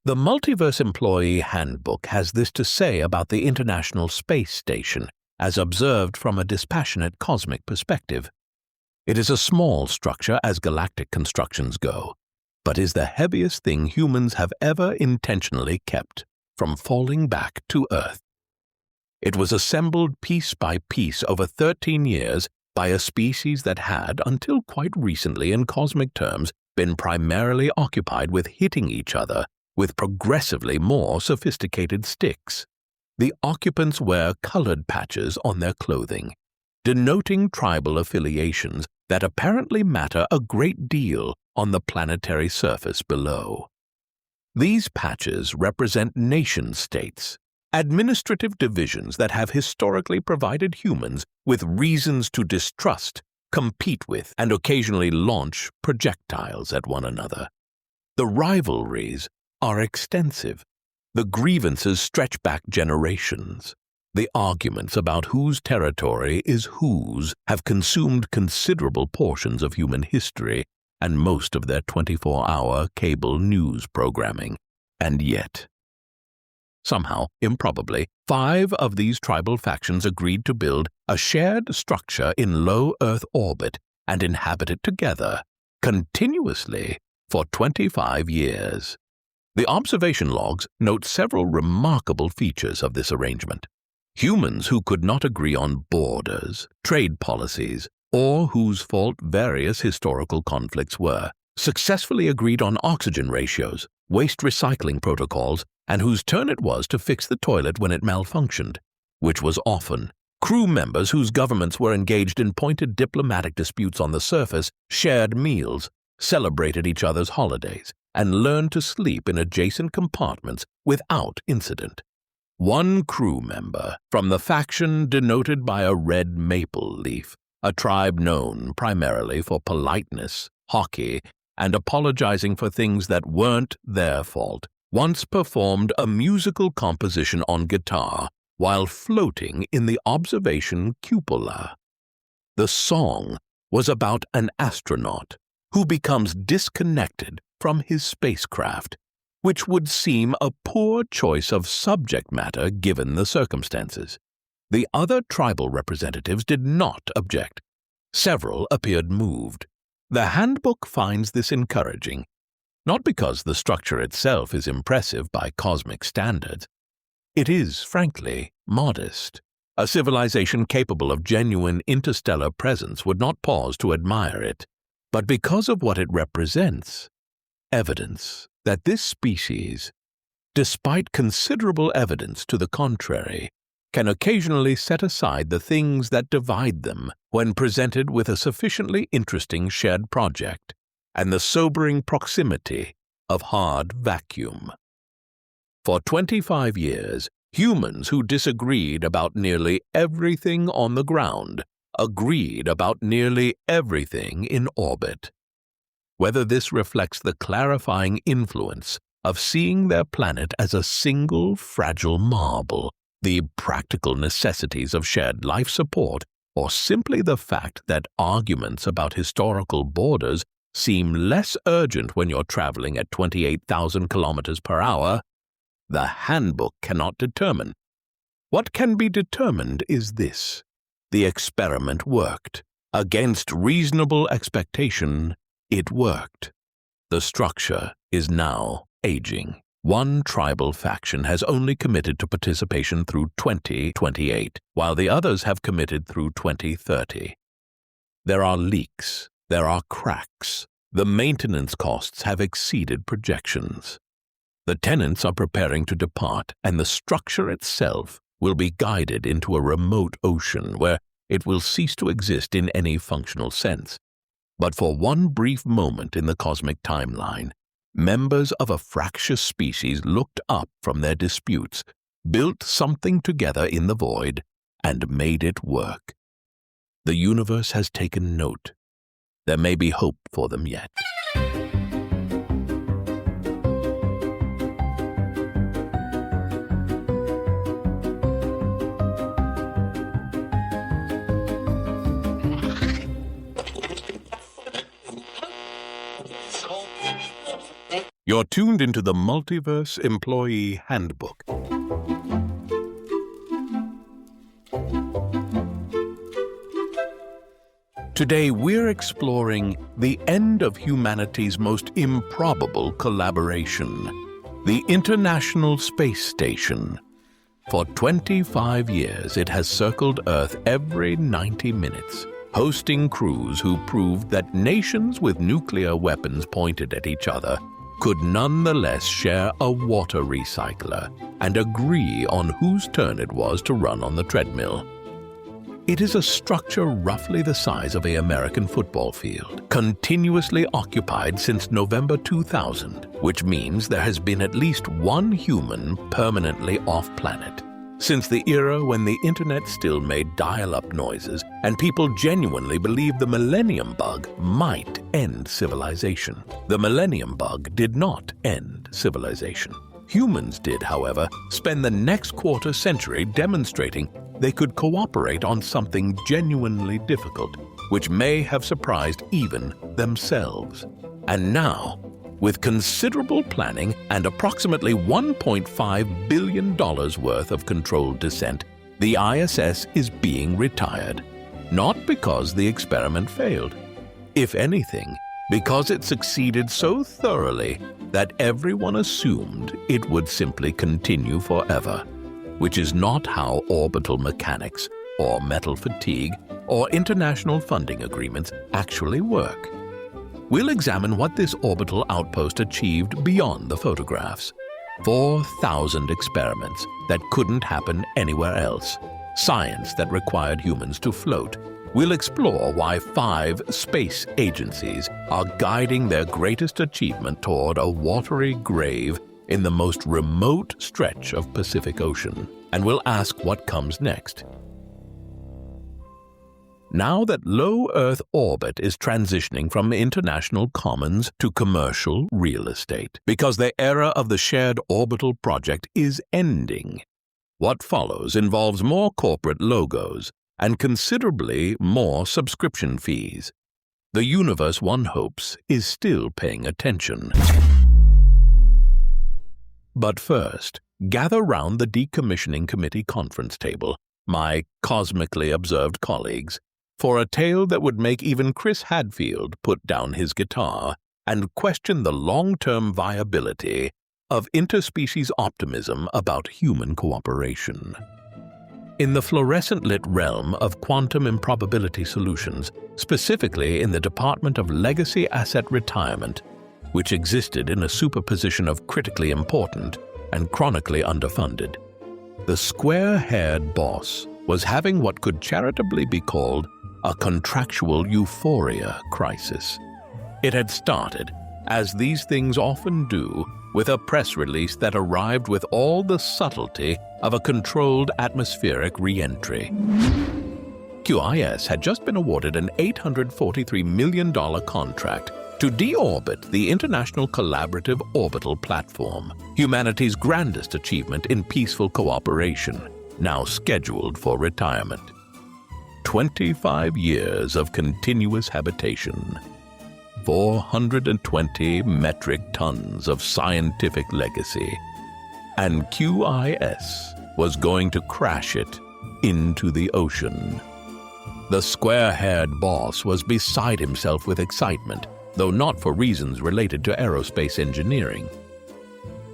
The Multiverse Employee Handbook has this to say about the International Space Station as observed from a dispassionate cosmic perspective. It is a small structure as galactic constructions go, but is the heaviest thing humans have ever intentionally kept from falling back to Earth. It was assembled piece by piece over 13 years by a species that had, until quite recently in cosmic terms, been primarily occupied with hitting each other with progressively more sophisticated sticks. The occupants wear colored patches on their clothing, denoting tribal affiliations that apparently matter a great deal on the planetary surface below. These patches represent nation-states, administrative divisions that have historically provided humans with reasons to distrust, compete with, and occasionally launch projectiles at one another. The rivalries are extensive. The grievances stretch back generations. The arguments about whose territory is whose have consumed considerable portions of human history and most of their 24-hour cable news programming. And yet, somehow, improbably, 5 of these tribal factions agreed to build a shared structure in low Earth orbit and inhabit it together, continuously, for 25 years. The observation logs note several remarkable features of this arrangement. Humans who could not agree on borders, trade policies, or whose fault various historical conflicts were, successfully agreed on oxygen ratios, waste recycling protocols, and whose turn it was to fix the toilet when it malfunctioned, which was often. Crew members whose governments were engaged in pointed diplomatic disputes on the surface shared meals, celebrated each other's holidays, and learned to sleep in adjacent compartments without incident. One crew member, from the faction denoted by a red maple leaf, a tribe known primarily for politeness, hockey, and apologizing for things that weren't their fault, once performed a musical composition on guitar while floating in the observation cupola. The song was about an astronaut who becomes disconnected from his spacecraft, which would seem a poor choice of subject matter given the circumstances. The other tribal representatives did not object. Several appeared moved. The handbook finds this encouraging, not because the structure itself is impressive by cosmic standards. It is, frankly, modest. A civilization capable of genuine interstellar presence would not pause to admire it, but because of what it represents, evidence that this species, despite considerable evidence to the contrary, can occasionally set aside the things that divide them when presented with a sufficiently interesting shared project and the sobering proximity of hard vacuum. For 25 years, humans who disagreed about nearly everything on the ground agreed about nearly everything in orbit. Whether this reflects the clarifying influence of seeing their planet as a single fragile marble, the practical necessities of shared life support, or simply the fact that arguments about historical borders seem less urgent when you're traveling at 28,000 kilometers per hour, the handbook cannot determine. What can be determined is this: the experiment worked. Against reasonable expectation, it worked. The structure is now aging. One tribal faction has only committed to participation through 2028, while the others have committed through 2030. There are leaks. There are cracks. The maintenance costs have exceeded projections. The tenants are preparing to depart, and the structure itself will be guided into a remote ocean where it will cease to exist in any functional sense. But for one brief moment in the cosmic timeline, members of a fractious species looked up from their disputes, built something together in the void, and made it work. The universe has taken note. There may be hope for them yet. You're tuned into the Multiverse Employee Handbook. Today we're exploring the end of humanity's most improbable collaboration, the International Space Station. For 25 years, it has circled Earth every 90 minutes, hosting crews who proved that nations with nuclear weapons pointed at each other could nonetheless share a water recycler and agree on whose turn it was to run on the treadmill. It is a structure roughly the size of an American football field, continuously occupied since November 2000, which means there has been at least one human permanently off-planet since the era when the internet still made dial-up noises and people genuinely believed the millennium bug might end civilization. The millennium bug did not end civilization. Humans did, however, spend the next quarter century demonstrating they could cooperate on something genuinely difficult, which may have surprised even themselves. And now, with considerable planning and approximately $1.5 billion worth of controlled descent, the ISS is being retired. Not because the experiment failed. If anything, because it succeeded so thoroughly that everyone assumed it would simply continue forever, which is not how orbital mechanics, or metal fatigue, or international funding agreements actually work. We'll examine what this orbital outpost achieved beyond the photographs. 4,000 experiments that couldn't happen anywhere else. Science that required humans to float. We'll explore why 5 space agencies are guiding their greatest achievement toward a watery grave in the most remote stretch of Pacific Ocean. And we'll ask what comes next. Now that low Earth orbit is transitioning from international commons to commercial real estate, because the era of the shared orbital project is ending, what follows involves more corporate logos and considerably more subscription fees. The universe, one hopes, is still paying attention. But first, gather round the decommissioning committee conference table, my cosmically observed colleagues, for a tale that would make even Chris Hadfield put down his guitar and question the long-term viability of interspecies optimism about human cooperation. In the fluorescent-lit realm of quantum improbability solutions, specifically in the Department of Legacy Asset Retirement, which existed in a superposition of critically important and chronically underfunded, the square-haired boss was having what could charitably be called a contractual euphoria crisis. It had started, as these things often do, with a press release that arrived with all the subtlety of a controlled atmospheric re-entry. QIS had just been awarded an $843 million contract to deorbit the International Collaborative Orbital Platform, humanity's grandest achievement in peaceful cooperation, now scheduled for retirement. 25 years of continuous habitation, 420 metric tons of scientific legacy, and QIS was going to crash it into the ocean. The square-haired boss was beside himself with excitement, though not for reasons related to aerospace engineering.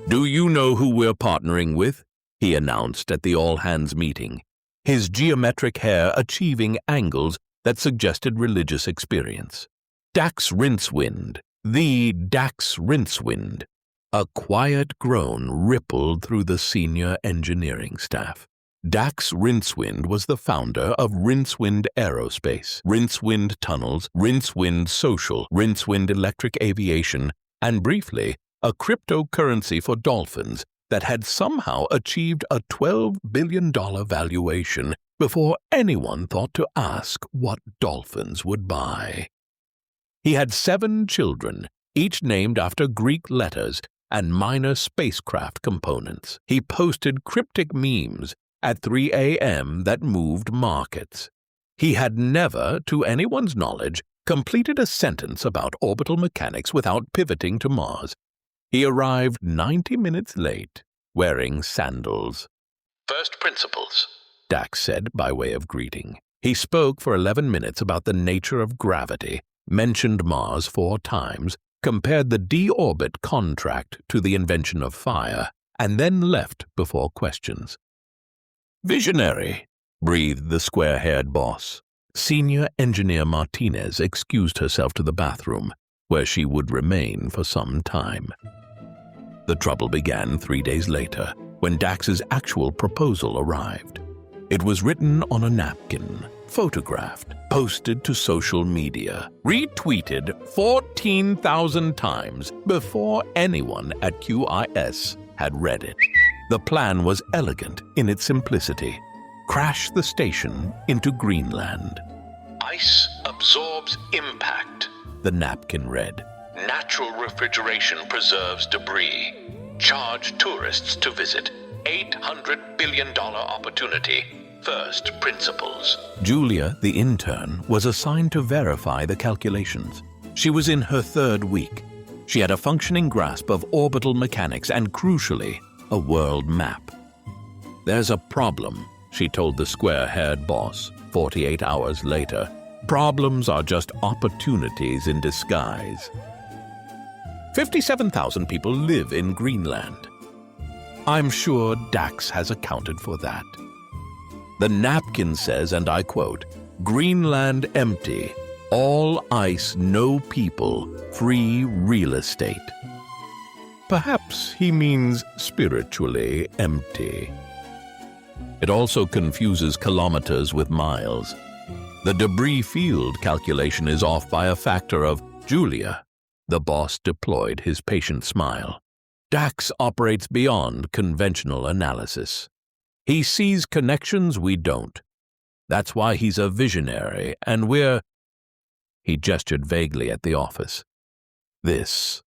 "Do you know who we're partnering with?" he announced at the all-hands meeting, his geometric hair achieving angles that suggested religious experience. Dax Rincewind, the Dax Rincewind. A quiet groan rippled through the senior engineering staff. Dax Rincewind was the founder of Rincewind Aerospace, Rincewind Tunnels, Rincewind Social, Rincewind Electric Aviation, and briefly, a cryptocurrency for dolphins that had somehow achieved a $12 billion valuation before anyone thought to ask what dolphins would buy. He had 7 children, each named after Greek letters and minor spacecraft components. He posted cryptic memes at 3 a.m. that moved markets. He had never, to anyone's knowledge, completed a sentence about orbital mechanics without pivoting to Mars. He arrived 90 minutes late, wearing sandals. "First principles," Dax said by way of greeting. He spoke for 11 minutes about the nature of gravity, mentioned Mars 4 times, compared the deorbit contract to the invention of fire, and then left before questions. "Visionary," breathed the square-haired boss. Senior Engineer Martinez excused herself to the bathroom, where she would remain for some time. The trouble began 3 days later, when Dax's actual proposal arrived. It was written on a napkin, photographed, posted to social media, retweeted 14,000 times before anyone at QIS had read it. The plan was elegant in its simplicity. Crash the station into Greenland. "Ice absorbs impact," the napkin read. "Natural refrigeration preserves debris. Charge tourists to visit. $800 billion opportunity. First principles." Julia, the intern, was assigned to verify the calculations. She was in her 3rd week. She had a functioning grasp of orbital mechanics and, crucially, a world map. "There's a problem," she told the square-haired boss 48 hours later. "Problems are just opportunities in disguise." 57,000 people live in Greenland. I'm sure Dax has accounted for that. The napkin says, and I quote, "Greenland empty, all ice, no people, free real estate." Perhaps he means spiritually empty. It also confuses kilometers with miles. The debris field calculation is off by a factor of Julia. The boss deployed his patient smile. Dax operates beyond conventional analysis. He sees connections we don't. That's why he's a visionary, and we're... He gestured vaguely at the office. This.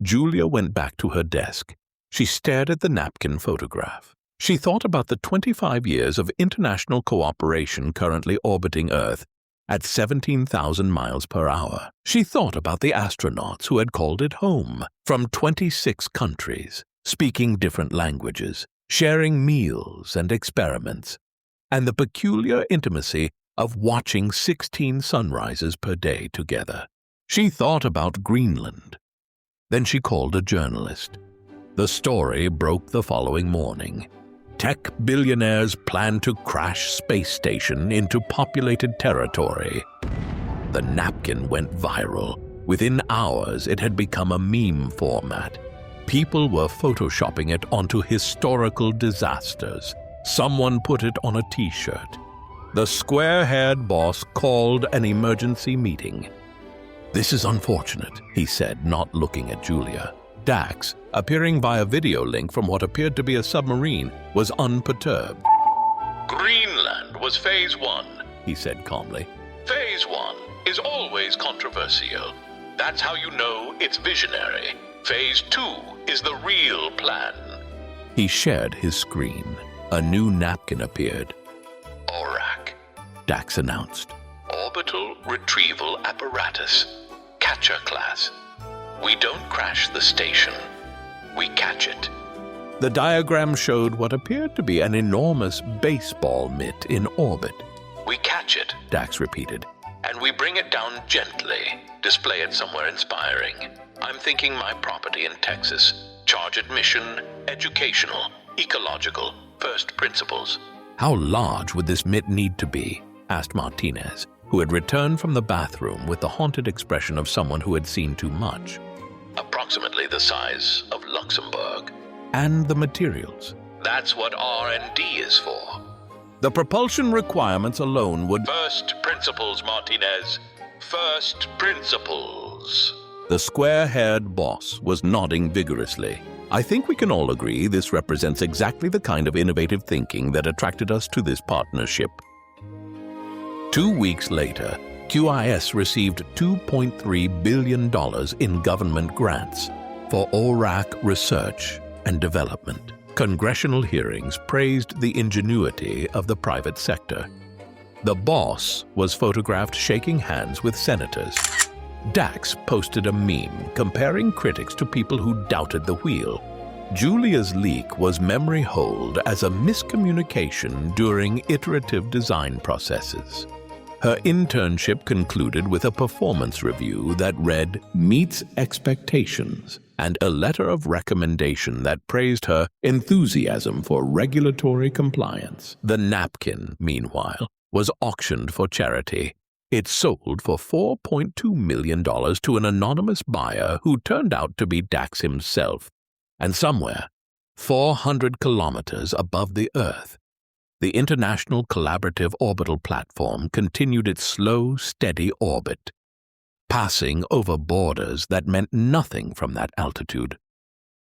Julia went back to her desk. She stared at the napkin photograph. She thought about the 25 years of international cooperation currently orbiting Earth at 17,000 miles per hour. She thought about the astronauts who had called it home from 26 countries, speaking different languages, sharing meals and experiments, and the peculiar intimacy of watching 16 sunrises per day together. She thought about Greenland. Then she called a journalist. The story broke the following morning. Tech billionaires plan to crash space station into populated territory. The napkin went viral. Within hours, it had become a meme format. People were photoshopping it onto historical disasters. Someone put it on a t-shirt. The square-haired boss called an emergency meeting. "This is unfortunate," he said, not looking at Julia. Dax, appearing via video link from what appeared to be a submarine, was unperturbed. "Greenland was Phase 1, he said calmly. Phase 1 is always controversial. That's how you know it's visionary. Phase 2 is the real plan." He shared his screen. A new napkin appeared. "ORAC," Dax announced. "Orbital Retrieval Apparatus. Catcher class. We don't crash the station. We catch it." The diagram showed what appeared to be an enormous baseball mitt in orbit. "We catch it, Dax repeated. and we bring it down gently, display it somewhere inspiring. I'm thinking my property in Texas. Charge admission, educational, ecological, first principles." How large would this mitt need to be? Asked Martinez, who had returned from the bathroom with the haunted expression of someone who had seen too much. "Approximately the size of Luxembourg." And the materials. "That's what R&D is for." The propulsion requirements alone would... "First principles, Martinez. First principles." The square-haired boss was nodding vigorously. I think we can all agree this represents exactly the kind of innovative thinking that attracted us to this partnership. 2 weeks later, QIS received $2.3 billion in government grants for ORAC research and development. Congressional hearings praised the ingenuity of the private sector. The boss was photographed shaking hands with senators. Dax posted a meme comparing critics to people who doubted the wheel. Julia's leak was memory holed as a miscommunication during iterative design processes. Her internship concluded with a performance review that read, "meets expectations," and a letter of recommendation that praised her enthusiasm for regulatory compliance. The napkin, meanwhile, was auctioned for charity. It sold for $4.2 million to an anonymous buyer who turned out to be Dax himself. And somewhere, 400 kilometers above the Earth, the International Collaborative Orbital Platform continued its slow, steady orbit, passing over borders that meant nothing from that altitude,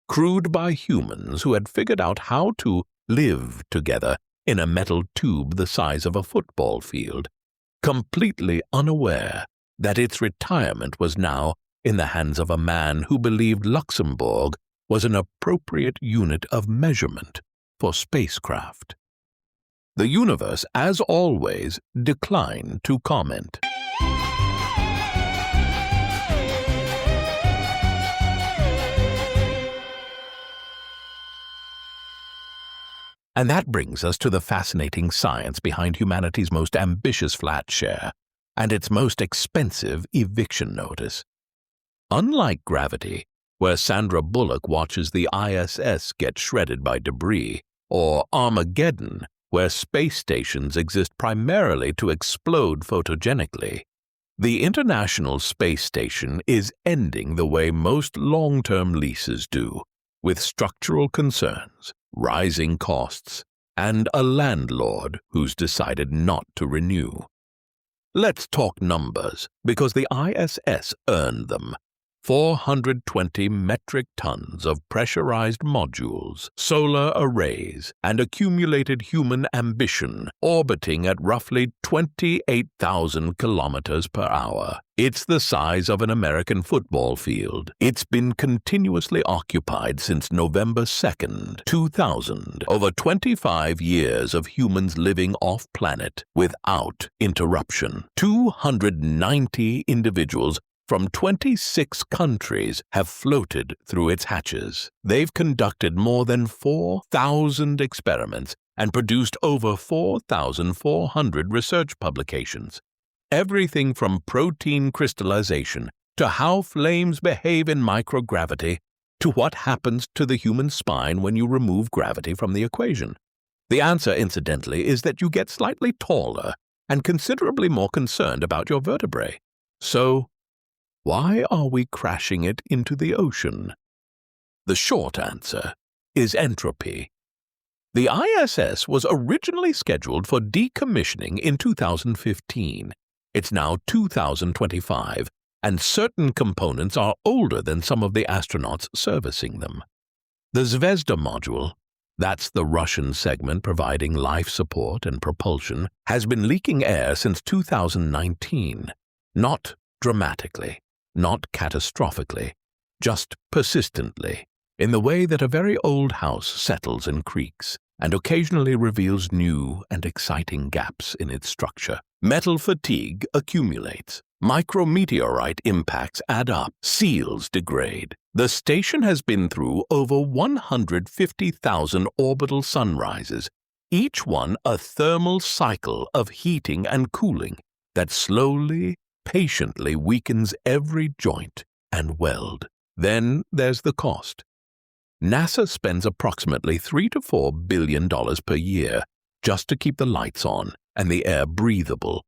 crewed by humans who had figured out how to live together in a metal tube the size of a football field, completely unaware that its retirement was now in the hands of a man who believed Luxembourg was an appropriate unit of measurement for spacecraft. The universe, as always, declined to comment. And that brings us to the fascinating science behind humanity's most ambitious flatshare and its most expensive eviction notice. Unlike gravity, where Sandra Bullock watches the ISS get shredded by debris, or Armageddon, where space stations exist primarily to explode photogenically, the International Space Station is ending the way most long-term leases do, with structural concerns, rising costs, and a landlord who's decided not to renew. Let's talk numbers, because the ISS earned them. 420 metric tons of pressurized modules, solar arrays, and accumulated human ambition orbiting at roughly 28,000 kilometers per hour. It's the size of an American football field. It's been continuously occupied since November 2nd, 2000, over 25 years of humans living off-planet without interruption. 290 individuals from 26 countries have floated through its hatches. They've conducted more than 4,000 experiments and produced over 4,400 research publications. Everything from protein crystallization to how flames behave in microgravity to what happens to the human spine when you remove gravity from the equation. The answer, incidentally, is that you get slightly taller and considerably more concerned about your vertebrae. So, why are we crashing it into the ocean? The short answer is entropy. The ISS was originally scheduled for decommissioning in 2015. It's now 2025, and certain components are older than some of the astronauts servicing them. The Zvezda module, that's the Russian segment providing life support and propulsion, has been leaking air since 2019. Not dramatically. Not catastrophically, just persistently, in the way that a very old house settles and creaks, and occasionally reveals new and exciting gaps in its structure. Metal fatigue accumulates, micrometeorite impacts add up, seals degrade. The station has been through over 150,000 orbital sunrises, each one a thermal cycle of heating and cooling that slowly, patiently weakens every joint and weld. Then there's the cost. NASA spends approximately $3 to $4 billion per year just to keep the lights on and the air breathable.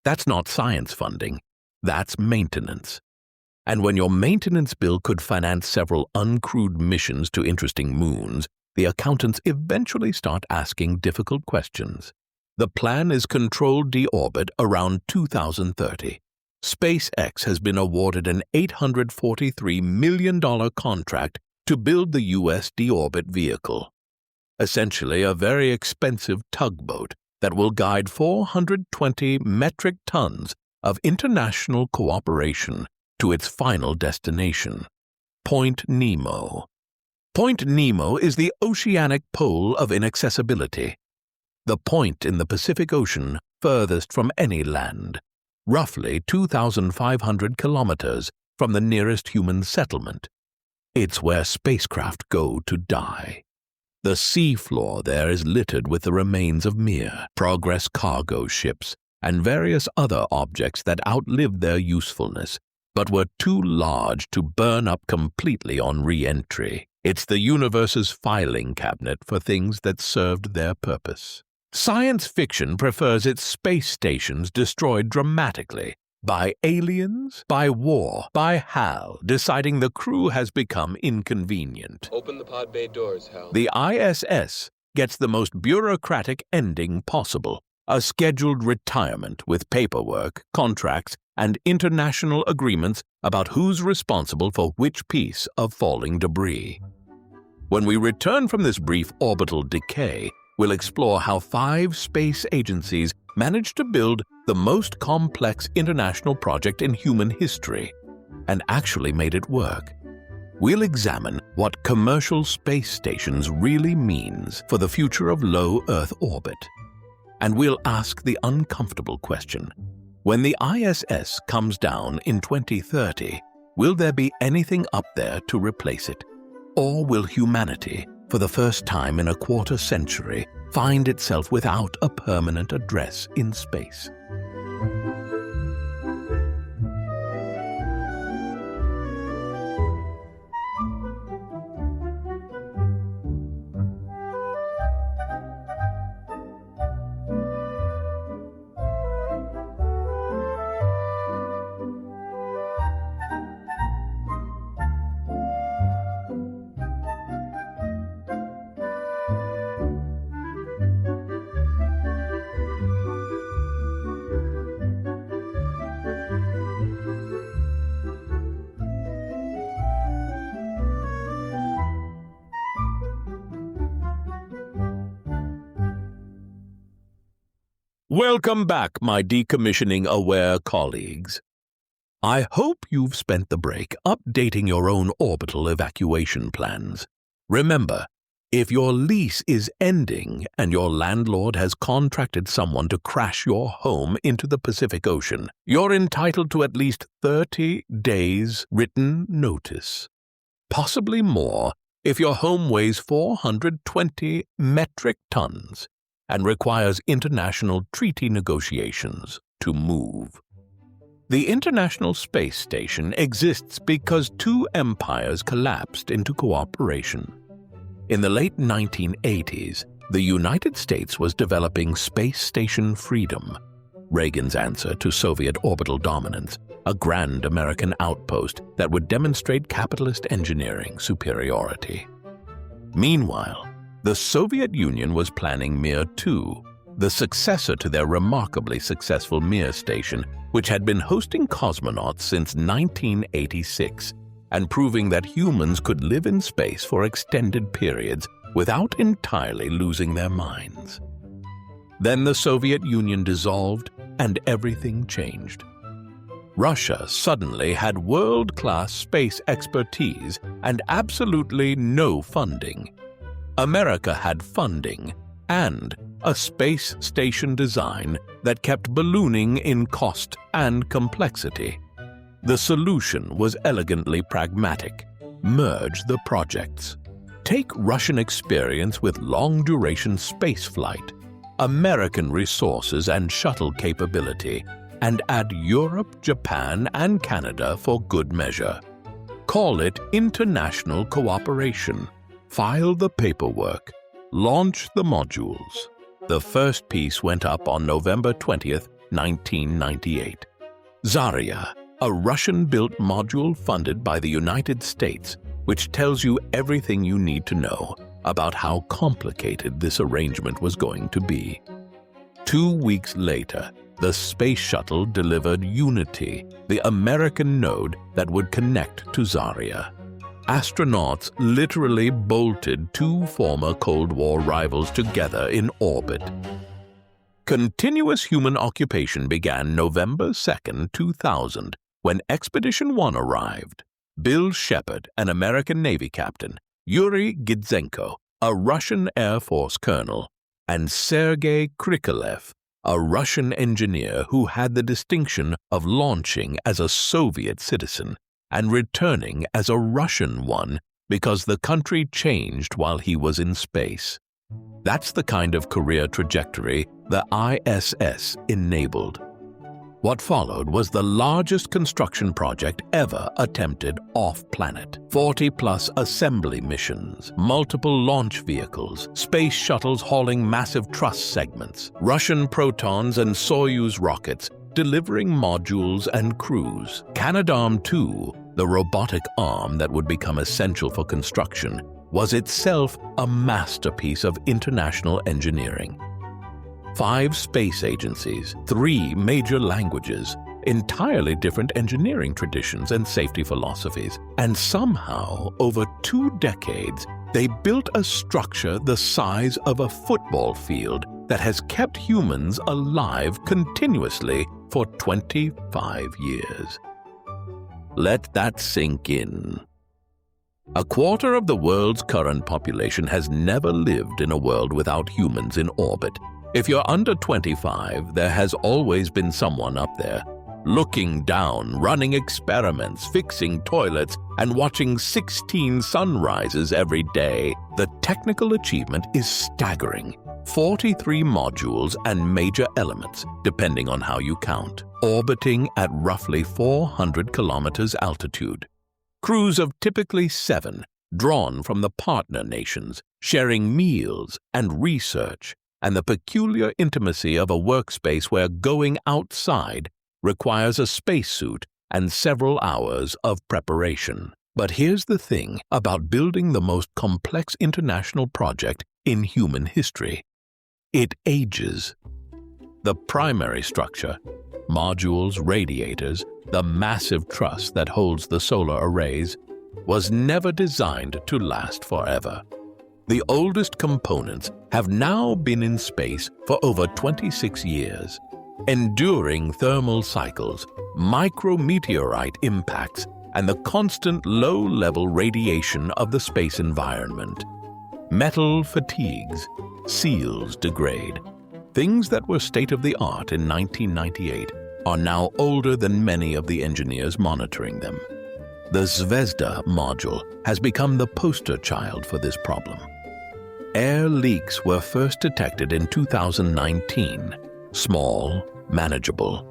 That's not science funding, that's maintenance. And when your maintenance bill could finance several uncrewed missions to interesting moons, the accountants eventually start asking difficult questions. The plan is controlled deorbit around 2030. SpaceX has been awarded an $843 million contract to build the U.S. deorbit vehicle, essentially a very expensive tugboat that will guide 420 metric tons of international cooperation to its final destination, Point Nemo. Point Nemo is the oceanic pole of inaccessibility, the point in the Pacific Ocean furthest from any land. roughly 2,500 kilometers from the nearest human settlement. It's where spacecraft go to die. The seafloor there is littered with the remains of Mir, Progress cargo ships, and various other objects that outlived their usefulness, but were too large to burn up completely on re-entry. It's the universe's filing cabinet for things that served their purpose. Science fiction prefers its space stations destroyed dramatically, by aliens, by war, by HAL, deciding the crew has become inconvenient. Open the pod bay doors, Hal. The ISS gets the most bureaucratic ending possible, a scheduled retirement with paperwork, contracts, and international agreements about who's responsible for which piece of falling debris. When we return from this brief orbital decay, we'll explore how 5 space agencies managed to build the most complex international project in human history, and actually made it work. We'll examine what commercial space stations really means for the future of low Earth orbit. And we'll ask the uncomfortable question: when the ISS comes down in 2030, will there be anything up there to replace it? Or will humanity, for the first time in a quarter century, find itself without a permanent address in space? Welcome back, my decommissioning-aware colleagues. I hope you've spent the break updating your own orbital evacuation plans. Remember, if your lease is ending and your landlord has contracted someone to crash your home into the Pacific Ocean, you're entitled to at least 30 days written notice. Possibly more if your home weighs 420 metric tons and requires international treaty negotiations to move. The International Space Station exists because 2 empires collapsed into cooperation. In the late 1980s, the United States was developing Space Station Freedom, Reagan's answer to Soviet orbital dominance, a grand American outpost that would demonstrate capitalist engineering superiority. Meanwhile, the Soviet Union was planning Mir 2, the successor to their remarkably successful Mir station, which had been hosting cosmonauts since 1986 and proving that humans could live in space for extended periods without entirely losing their minds. Then the Soviet Union dissolved and everything changed. Russia suddenly had world-class space expertise and absolutely no funding. America had funding and a space station design that kept ballooning in cost and complexity. The solution was elegantly pragmatic: merge the projects. Take Russian experience with long-duration spaceflight, American resources and shuttle capability, and add Europe, Japan, and Canada for good measure. Call it international cooperation. File the paperwork. Launch the modules. The first piece went up on November 20th, 1998. Zarya, a Russian-built module funded by the United States, which tells you everything you need to know about how complicated this arrangement was going to be. 2 weeks later, the space shuttle delivered Unity, the American node that would connect to Zarya. Astronauts literally bolted 2 former Cold War rivals together in orbit. Continuous human occupation began November 2nd, 2000, when Expedition 1 arrived. Bill Shepard, an American Navy captain, Yuri Gidzenko, a Russian Air Force colonel, and Sergei Krikalev, a Russian engineer who had the distinction of launching as a Soviet citizen and returning as a Russian one because the country changed while he was in space. That's the kind of career trajectory the ISS enabled. What followed was the largest construction project ever attempted off-planet. 40-plus assembly missions, multiple launch vehicles, space shuttles hauling massive truss segments, Russian Protons and Soyuz rockets delivering modules and crews. Canadarm2, the robotic arm that would become essential for construction, was itself a masterpiece of international engineering. 5 space agencies, 3 major languages, entirely different engineering traditions and safety philosophies, and somehow, over 2 decades, they built a structure the size of a football field that has kept humans alive continuously for 25 years. Let that sink in. A quarter of the world's current population has never lived in a world without humans in orbit. If you're under 25, there has always been someone up there, looking down, running experiments, fixing toilets, and watching 16 sunrises every day. The technical achievement is staggering. 43 modules and major elements, depending on how you count, orbiting at roughly 400 kilometers altitude. Crews of typically 7, drawn from the partner nations, sharing meals and research, and the peculiar intimacy of a workspace where going outside requires a spacesuit and several hours of preparation. But here's the thing about building the most complex international project in human history. It ages. The primary structure, modules, radiators, the massive truss that holds the solar arrays, was never designed to last forever. The oldest components have now been in space for over 26 years, enduring thermal cycles, micrometeorite impacts, and the constant low-level radiation of the space environment. Metal fatigues, seals degrade. Things that were state-of-the-art in 1998 are now older than many of the engineers monitoring them. The Zvezda module has become the poster child for this problem. Air leaks were first detected in 2019. Small, manageable,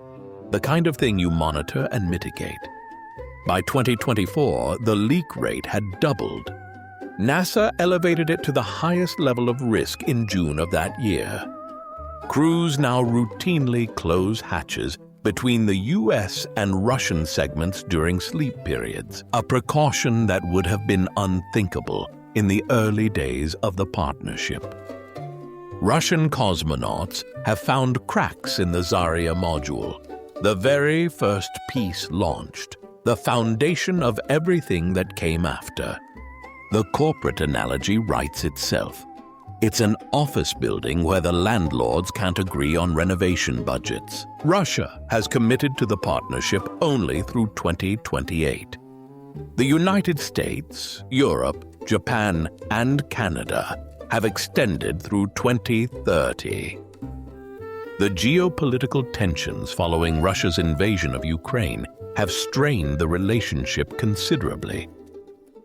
the kind of thing you monitor and mitigate. By 2024, the leak rate had doubled. NASA elevated it to the highest level of risk in June of that year. Crews now routinely close hatches between the US and Russian segments during sleep periods, a precaution that would have been unthinkable in the early days of the partnership. Russian cosmonauts have found cracks in the Zarya module, the very first piece launched, the foundation of everything that came after. The corporate analogy writes itself. It's an office building where the landlords can't agree on renovation budgets. Russia has committed to the partnership only through 2028. The United States, Europe, Japan, and Canada have extended through 2030. The geopolitical tensions following Russia's invasion of Ukraine have strained the relationship considerably.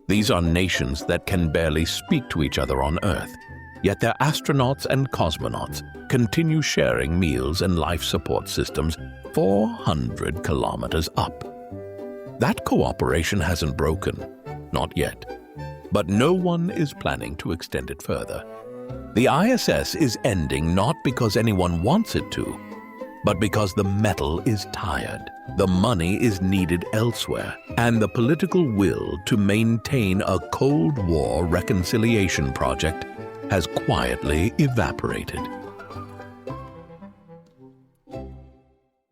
These are nations that can barely speak to each other on Earth, yet their astronauts and cosmonauts continue sharing meals and life support systems 400 kilometers up. That cooperation hasn't broken, not yet. But no one is planning to extend it further. The ISS is ending not because anyone wants it to, but because the metal is tired, the money is needed elsewhere, and the political will to maintain a Cold War reconciliation project has quietly evaporated.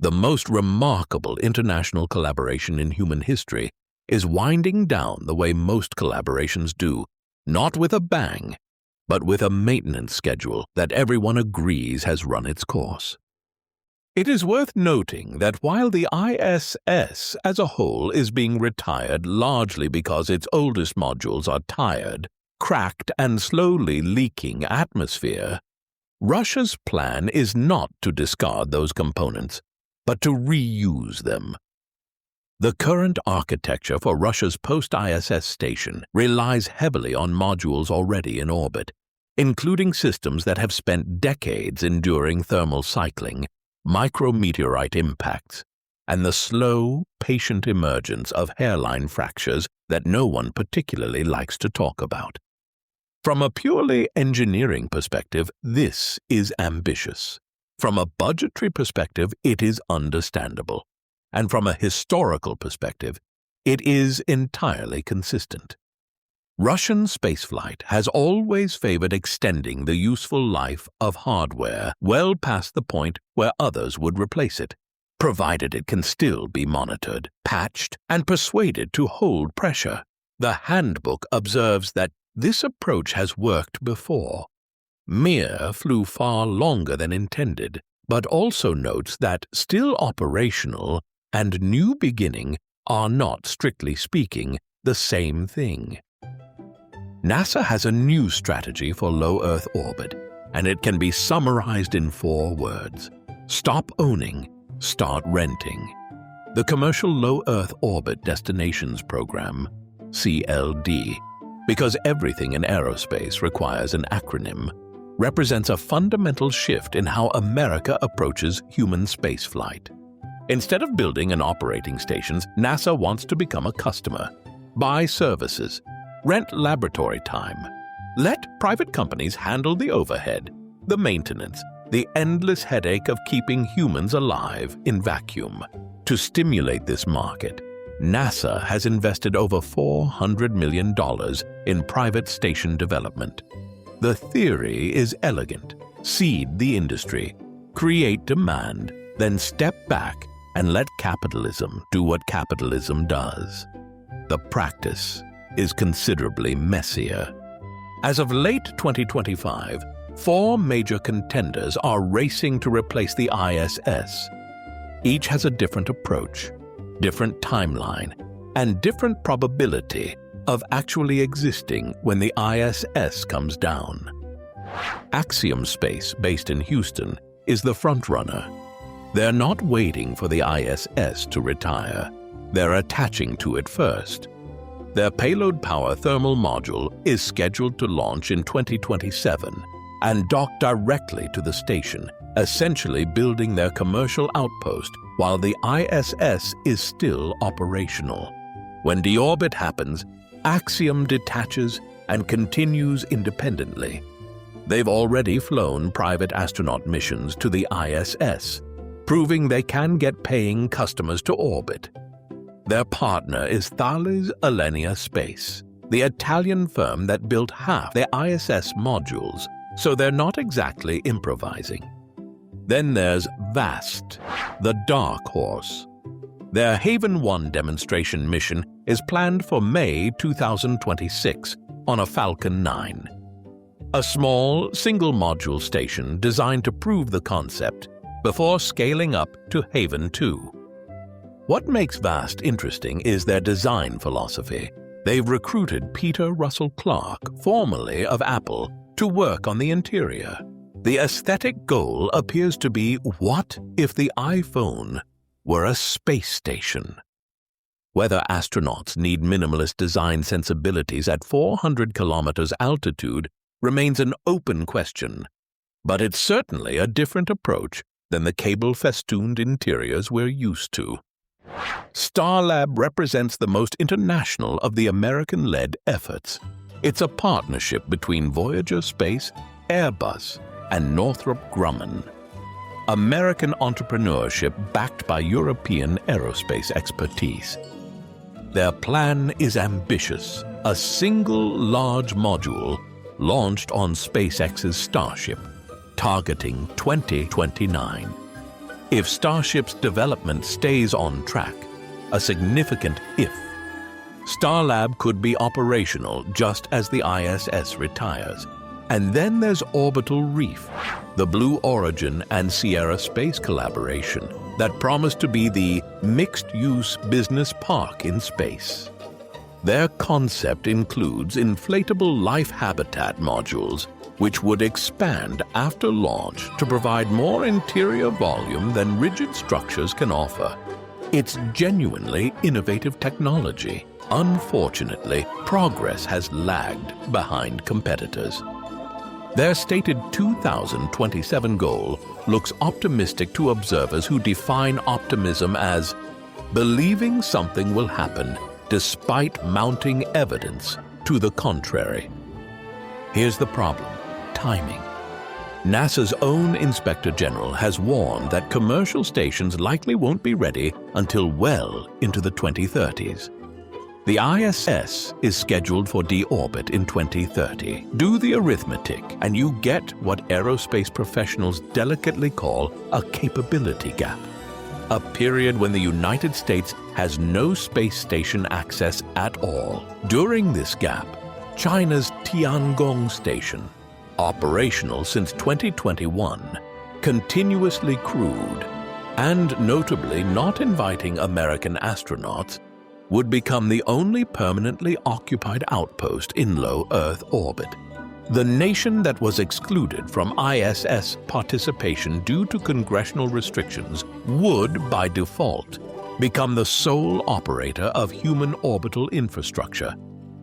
The most remarkable international collaboration in human history is winding down the way most collaborations do, not with a bang, but with a maintenance schedule that everyone agrees has run its course. It is worth noting that while the ISS as a whole is being retired largely because its oldest modules are tired, cracked, and slowly leaking atmosphere, Russia's plan is not to discard those components, but to reuse them. The current architecture for Russia's post-ISS station relies heavily on modules already in orbit, including systems that have spent decades enduring thermal cycling, micrometeorite impacts, and the slow, patient emergence of hairline fractures that no one particularly likes to talk about. From a purely engineering perspective, this is ambitious. From a budgetary perspective, it is understandable. And from a historical perspective, it is entirely consistent. Russian spaceflight has always favored extending the useful life of hardware well past the point where others would replace it, provided it can still be monitored, patched, and persuaded to hold pressure. The handbook observes that this approach has worked before. Mir flew far longer than intended, but also notes that still operational and new beginning are not, strictly speaking, the same thing. NASA has a new strategy for low Earth orbit, and it can be summarized in 4 words. Stop owning, start renting. The Commercial Low Earth Orbit Destinations Program, CLD, because everything in aerospace requires an acronym, represents a fundamental shift in how America approaches human spaceflight. Instead of building and operating stations, NASA wants to become a customer, buy services, rent laboratory time. Let private companies handle the overhead, the maintenance, the endless headache of keeping humans alive in vacuum. To stimulate this market, NASA has invested over $400 million in private station development. The theory is elegant. Seed the industry, create demand, then step back and let capitalism do what capitalism does. The practice is considerably messier. As of late 2025, 4 major contenders are racing to replace the ISS. Each has a different approach, different timeline, and different probability of actually existing when the ISS comes down. Axiom Space, based in Houston, is the frontrunner. They're not waiting for the ISS to retire. They're attaching to it first. Their payload power thermal module is scheduled to launch in 2027 and dock directly to the station, essentially building their commercial outpost while the ISS is still operational. When deorbit happens, Axiom detaches and continues independently. They've already flown private astronaut missions to the ISS, proving they can get paying customers to orbit. Their partner is Thales Alenia Space, the Italian firm that built half the ISS modules, so they're not exactly improvising. Then there's VAST, the dark horse. Their Haven 1 demonstration mission is planned for May 2026 on a Falcon 9. A small, single-module station designed to prove the concept before scaling up to Haven 2. What makes VAST interesting is their design philosophy. They've recruited Peter Russell Clark, formerly of Apple, to work on the interior. The aesthetic goal appears to be, what if the iPhone were a space station? Whether astronauts need minimalist design sensibilities at 400 kilometers altitude remains an open question, but it's certainly a different approach than the cable-festooned interiors we're used to. Starlab represents the most international of the American-led efforts. It's a partnership between Voyager Space, Airbus, and Northrop Grumman. American entrepreneurship backed by European aerospace expertise. Their plan is ambitious, a single large module launched on SpaceX's Starship, targeting 2029. If Starship's development stays on track, a significant if, Starlab could be operational just as the ISS retires. And then there's Orbital Reef, the Blue Origin and Sierra Space collaboration that promised to be the mixed-use business park in space. Their concept includes inflatable life habitat modules which would expand after launch to provide more interior volume than rigid structures can offer. It's genuinely innovative technology. Unfortunately, progress has lagged behind competitors. Their stated 2027 goal looks optimistic to observers who define optimism as believing something will happen despite mounting evidence to the contrary. Here's the problem: timing. NASA's own Inspector General has warned that commercial stations likely won't be ready until well into the 2030s. The ISS is scheduled for deorbit in 2030. Do the arithmetic, and you get what aerospace professionals delicately call a capability gap, a period when the United States has no space station access at all. During this gap, China's Tiangong station, operational since 2021, continuously crewed, and notably not inviting American astronauts, would become the only permanently occupied outpost in low Earth orbit. The nation that was excluded from ISS participation due to congressional restrictions would, by default, become the sole operator of human orbital infrastructure.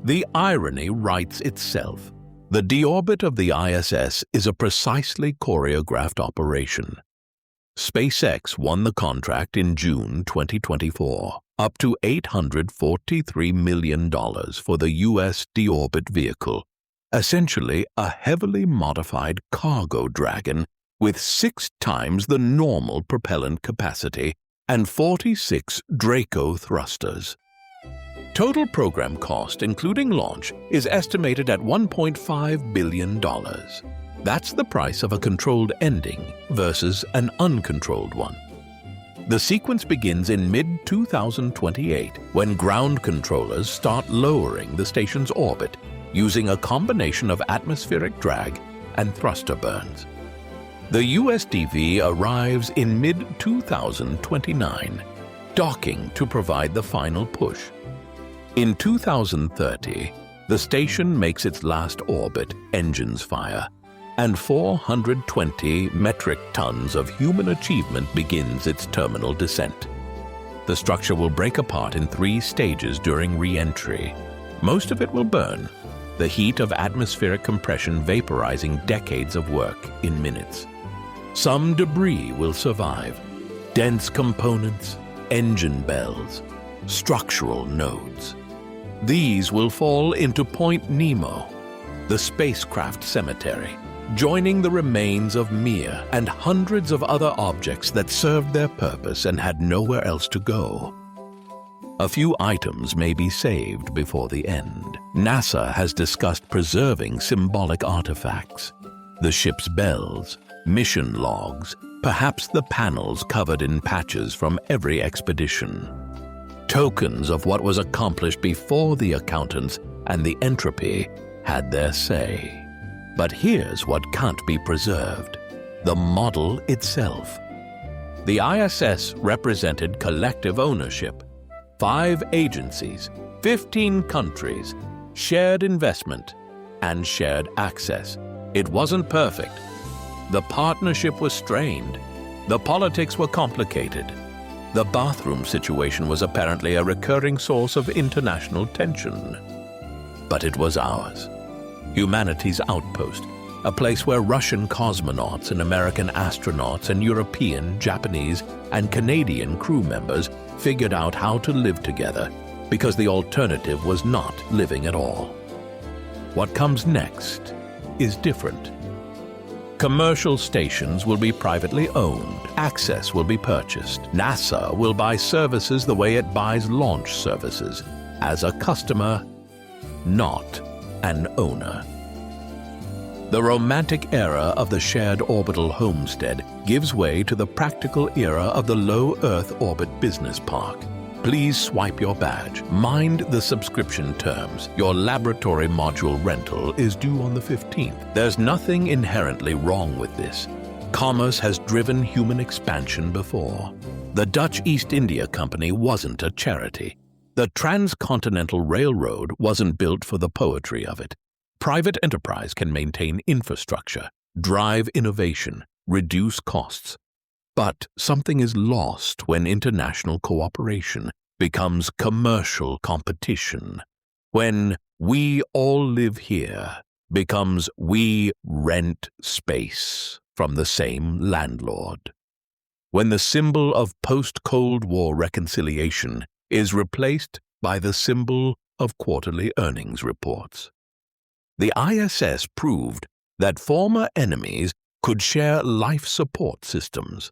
The irony writes itself. The deorbit of the ISS is a precisely choreographed operation. SpaceX won the contract in June 2024, up to $843 million for the U.S. deorbit vehicle, essentially a heavily modified cargo dragon with 6 times the normal propellant capacity and 46 Draco thrusters. Total program cost, including launch, is estimated at $1.5 billion. That's the price of a controlled ending versus an uncontrolled one. The sequence begins in mid-2028 when ground controllers start lowering the station's orbit using a combination of atmospheric drag and thruster burns. The USDV arrives in mid-2029, docking to provide the final push. In 2030, the station makes its last orbit, engines fire, and 420 metric tons of human achievement begins its terminal descent. The structure will break apart in 3 stages during re-entry. Most of it will burn, the heat of atmospheric compression vaporizing decades of work in minutes. Some debris will survive: dense components, engine bells, structural nodes. These will fall into Point Nemo, the spacecraft cemetery, joining the remains of Mir and hundreds of other objects that served their purpose and had nowhere else to go. A few items may be saved before the end. NASA has discussed preserving symbolic artifacts: the ship's bells, mission logs, perhaps the panels covered in patches from every expedition. Tokens of what was accomplished before the accountants and the entropy had their say. But here's what can't be preserved: the model itself. The ISS represented collective ownership. 5 agencies, 15 countries, shared investment, and shared access. It wasn't perfect. The partnership was strained. The politics were complicated. The bathroom situation was apparently a recurring source of international tension. But it was ours. Humanity's outpost, a place where Russian cosmonauts and American astronauts and European, Japanese, and Canadian crew members figured out how to live together because the alternative was not living at all. What comes next is different. Commercial stations will be privately owned. Access will be purchased. NASA will buy services the way it buys launch services, as a customer, not an owner. The romantic era of the shared orbital homestead gives way to the practical era of the low Earth orbit business park. Please swipe your badge. Mind the subscription terms. Your laboratory module rental is due on the 15th. There's nothing inherently wrong with this. Commerce has driven human expansion before. The Dutch East India Company wasn't a charity. The Transcontinental Railroad wasn't built for the poetry of it. Private enterprise can maintain infrastructure, drive innovation, reduce costs. But something is lost when international cooperation becomes commercial competition. When "we all live here" becomes "we rent space" from the same landlord. When the symbol of post-Cold War reconciliation is replaced by the symbol of quarterly earnings reports. The ISS proved that former enemies could share life support systems,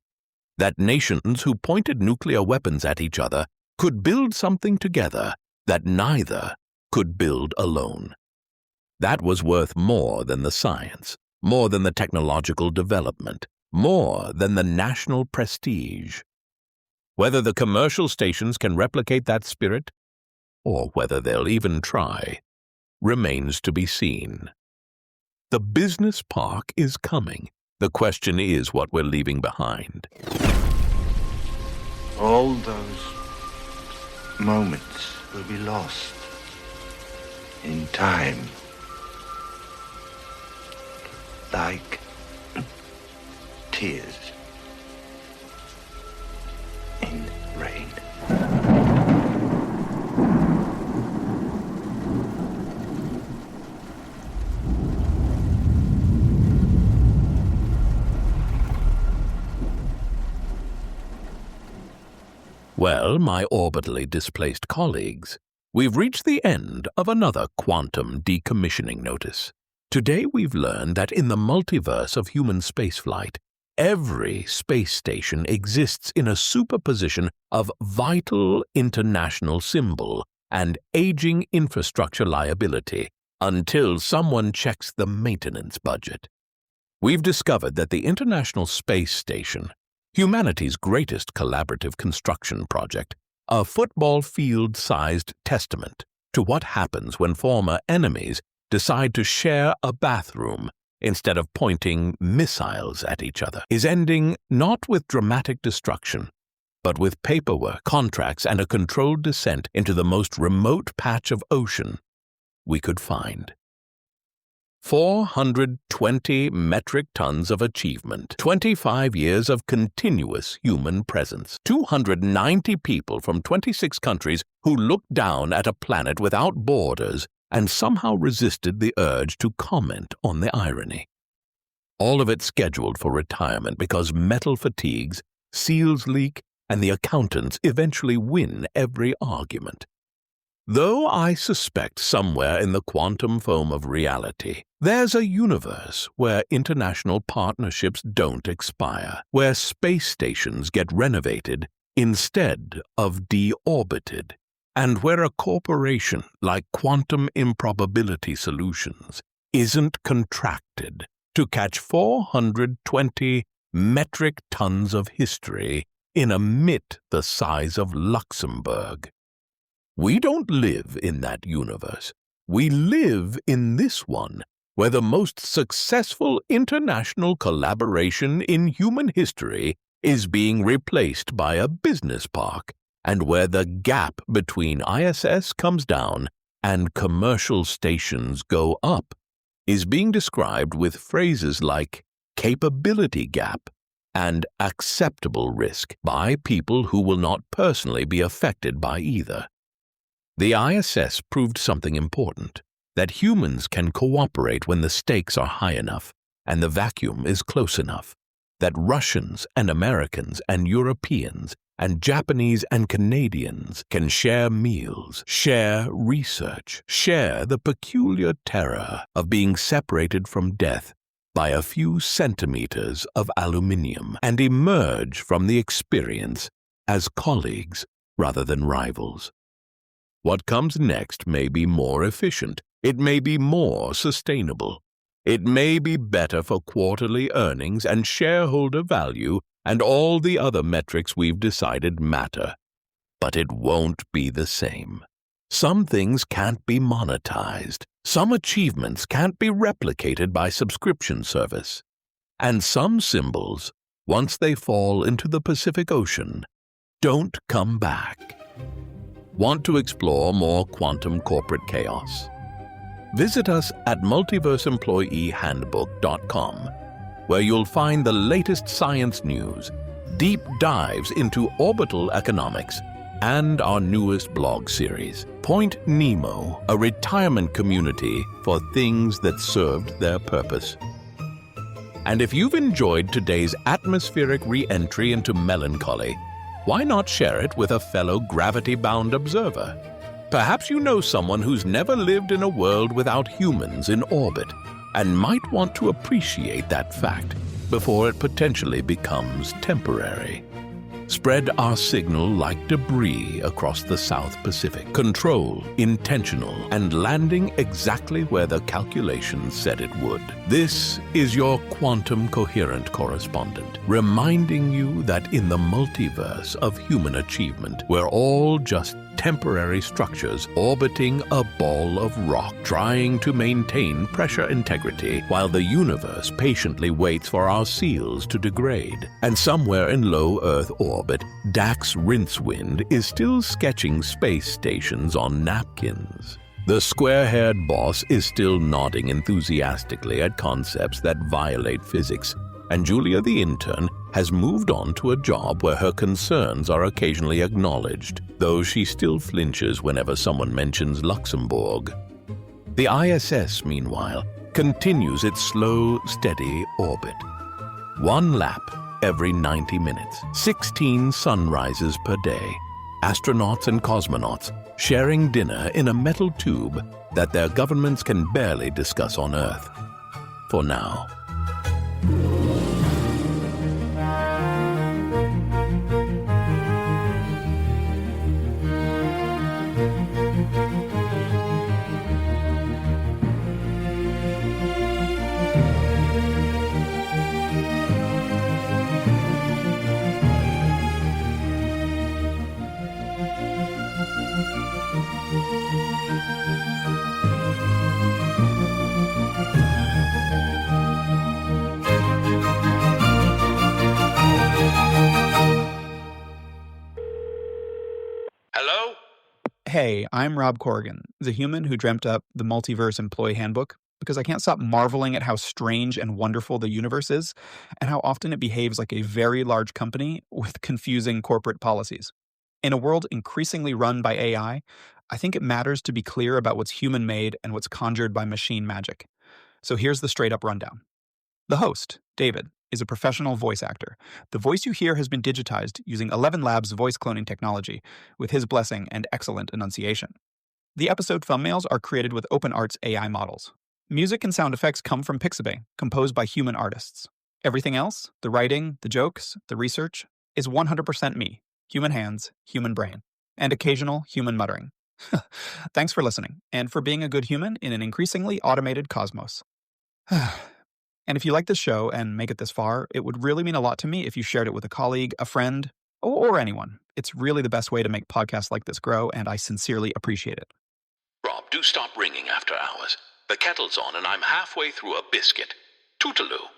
that nations who pointed nuclear weapons at each other could build something together that neither could build alone. That was worth more than the science, more than the technological development, more than the national prestige. Whether the commercial stations can replicate that spirit, or whether they'll even try, remains to be seen. The business park is coming. The question is what we're leaving behind. All those moments will be lost in time, like tears in rain. Well, my orbitally displaced colleagues, we've reached the end of another quantum decommissioning notice. Today we've learned that in the multiverse of human spaceflight, every space station exists in a superposition of vital international symbol and aging infrastructure liability until someone checks the maintenance budget. We've discovered that the International Space Station, humanity's greatest collaborative construction project, a football field-sized testament to what happens when former enemies decide to share a bathroom instead of pointing missiles at each other, is ending not with dramatic destruction, but with paperwork, contracts, and a controlled descent into the most remote patch of ocean we could find. 420 metric tons of achievement, 25 years of continuous human presence, 290 people from 26 countries who looked down at a planet without borders and somehow resisted the urge to comment on the irony. All of it scheduled for retirement because metal fatigues, seals leak, and the accountants eventually win every argument. Though I suspect somewhere in the quantum foam of reality, there's a universe where international partnerships don't expire, where space stations get renovated instead of deorbited, and where a corporation like Quantum Improbability Solutions isn't contracted to catch 420 metric tons of history in a mitt the size of Luxembourg. We don't live in that universe. We live in this one, where the most successful international collaboration in human history is being replaced by a business park, and where the gap between ISS comes down and commercial stations go up is being described with phrases like capability gap and acceptable risk by people who will not personally be affected by either. The ISS proved something important, that humans can cooperate when the stakes are high enough and the vacuum is close enough, that Russians and Americans and Europeans and Japanese and Canadians can share meals, share research, share the peculiar terror of being separated from death by a few centimeters of aluminium and emerge from the experience as colleagues rather than rivals. What comes next may be more efficient. It may be more sustainable. It may be better for quarterly earnings and shareholder value and all the other metrics we've decided matter. But it won't be the same. Some things can't be monetized. Some achievements can't be replicated by subscription service. And some symbols, once they fall into the Pacific Ocean, don't come back. Want to explore more quantum corporate chaos? Visit us at multiverseemployeehandbook.com, where you'll find the latest science news, deep dives into orbital economics, and our newest blog series, Point Nemo, a retirement community for things that served their purpose. And if you've enjoyed today's atmospheric re-entry into melancholy, why not share it with a fellow gravity-bound observer? Perhaps you know someone who's never lived in a world without humans in orbit and might want to appreciate that fact before it potentially becomes temporary. Spread our signal like debris across the South Pacific. Control, intentional, and landing exactly where the calculations said it would. This is your quantum coherent correspondent, reminding you that in the multiverse of human achievement, we're all just temporary structures orbiting a ball of rock, trying to maintain pressure integrity while the universe patiently waits for our seals to degrade. And somewhere in low Earth orbit, Dax Rincewind is still sketching space stations on napkins. The square-haired boss is still nodding enthusiastically at concepts that violate physics, and Julia the intern has moved on to a job where her concerns are occasionally acknowledged, though she still flinches whenever someone mentions Luxembourg. The ISS, meanwhile, continues its slow, steady orbit. One lap every 90 minutes, 16 sunrises per day, astronauts and cosmonauts sharing dinner in a metal tube that their governments can barely discuss on Earth. For now. Hello? Hey, I'm Rob Corrigan, the human who dreamt up the Multiverse Employee Handbook, because I can't stop marveling at how strange and wonderful the universe is, and how often it behaves like a very large company with confusing corporate policies. In a world increasingly run by AI, I think it matters to be clear about what's human-made and what's conjured by machine magic. So here's the straight-up rundown. The host, David, is a professional voice actor. The voice you hear has been digitized using 11 Labs voice cloning technology, with his blessing and excellent enunciation. The episode thumbnails are created with OpenArt's AI models. Music and sound effects come from Pixabay, composed by human artists. Everything else, the writing, the jokes, the research, is 100% me, human hands, human brain, and occasional human muttering. Thanks for listening, and for being a good human in an increasingly automated cosmos. And if you like this show and make it this far, it would really mean a lot to me if you shared it with a colleague, a friend, or anyone. It's really the best way to make podcasts like this grow, and I sincerely appreciate it. Rob, do stop ringing after hours. The kettle's on and I'm halfway through a biscuit. Toodaloo.